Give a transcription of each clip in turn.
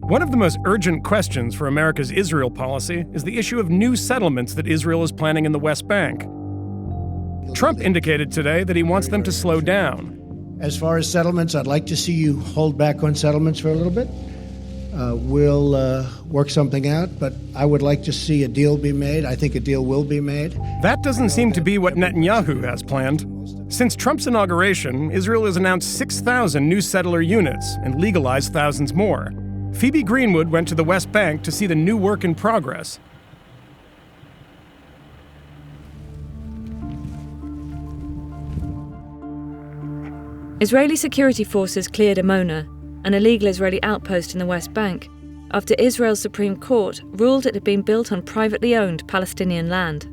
One of the most urgent questions for America's Israel policy is the issue of new settlements that Israel is planning in the West Bank. Trump indicated today that he wants them to slow down. As far as settlements, I'd like to see you hold back on settlements for a little bit. We'll work something out, but I would like to see a deal be made. I think a deal will be made. That doesn't seem to be what Netanyahu has planned. Since Trump's inauguration, Israel has announced 6,000 new settler units and legalized thousands more. Phoebe Greenwood went to the West Bank to see the new work in progress. Israeli security forces cleared Amona, an illegal Israeli outpost in the West Bank, after Israel's Supreme Court ruled it had been built on privately owned Palestinian land.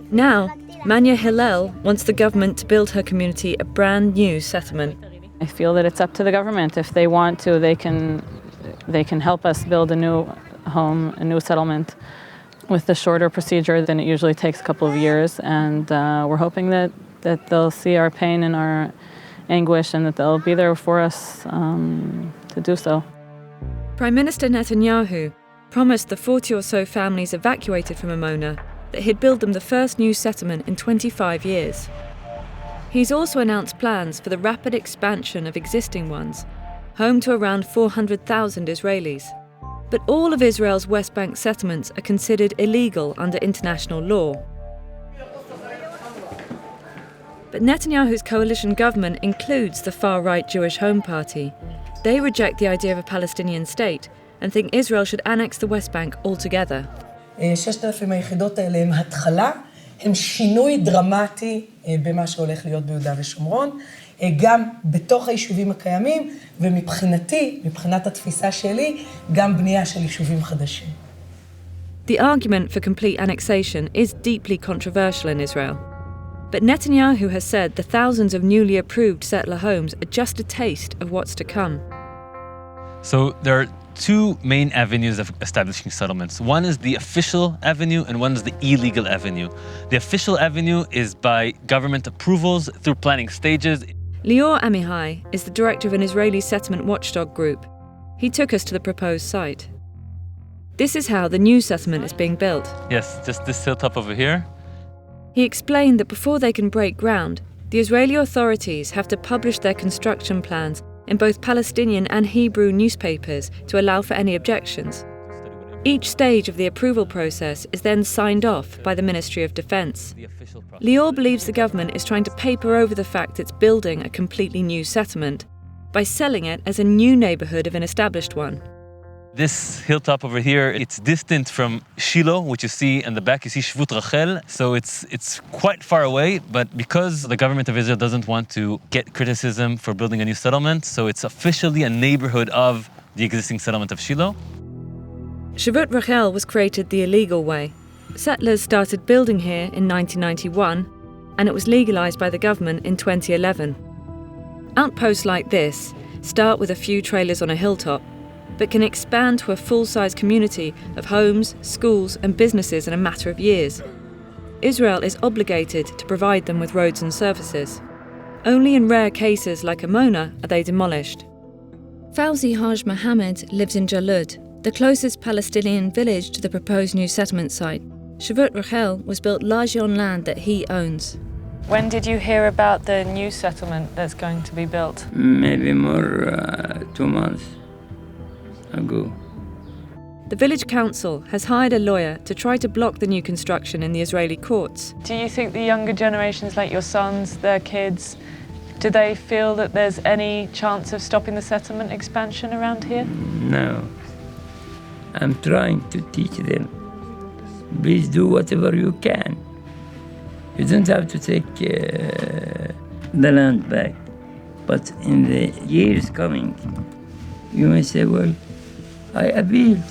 Now, Manya Hillel wants the government to build her community a brand new settlement. I feel that it's up to the government. If they want to, they can help us build a new home, a new settlement, with a shorter procedure than it usually takes a couple of years. And we're hoping that they'll see our pain and our anguish and that they'll be there for us to do so. Prime Minister Netanyahu promised the 40 or so families evacuated from Amona that he'd build them the first new settlement in 25 years. He's also announced plans for the rapid expansion of existing ones, home to around 400,000 Israelis. But all of Israel's West Bank settlements are considered illegal under international law. But Netanyahu's coalition government includes the far-right Jewish Home Party. They reject the idea of a Palestinian state and think Israel should annex the West Bank altogether. 6,000 היחידות האלה הם התחלה, הם שינוי דרמטי במה שהולך להיות ביהודה ושומרון, גם בתוך היישובים הקיימים, ומבחינתי, מבחינת התפיסה שלי, גם בנייה של יישובים חדשים. The argument for complete annexation is deeply controversial in Israel. But Netanyahu has said the thousands of newly approved settler homes are just a taste of what's to come. So there are two main avenues of establishing settlements. One is the official avenue and one is the illegal avenue. The official avenue is by government approvals through planning stages. Lior Amihai is the director of an Israeli settlement watchdog group. He took us to the proposed site. This is how the new settlement is being built. Yes, just this hilltop over here. He explained that before they can break ground, the Israeli authorities have to publish their construction plans in both Palestinian and Hebrew newspapers to allow for any objections. Each stage of the approval process is then signed off by the Ministry of Defense. Lior believes the government is trying to paper over the fact it's building a completely new settlement by selling it as a new neighborhood of an established one. This hilltop over here, it's distant from Shiloh, which you see in the back, you see Shvut Rachel. So it's quite far away, but because the government of Israel doesn't want to get criticism for building a new settlement, so it's officially a neighborhood of the existing settlement of Shiloh. Shvut Rachel was created the illegal way. Settlers started building here in 1991, and it was legalized by the government in 2011. Outposts like this start with a few trailers on a hilltop, but can expand to a full-size community of homes, schools and businesses in a matter of years. Israel is obligated to provide them with roads and services. Only in rare cases like Amona are they demolished. Fawzi Haj Mohammed lives in Jalud, the closest Palestinian village to the proposed new settlement site. Shvut Rachel was built largely on land that he owns. When did you hear about the new settlement that's going to be built? Maybe more 2 months ago. The village council has hired a lawyer to try to block the new construction in the Israeli courts. Do you think the younger generations, like your sons, their kids, do they feel that there's any chance of stopping the settlement expansion around here? No. I'm trying to teach them. Please do whatever you can. You don't have to take the land back. But in the years coming, you may say, well, I appealed.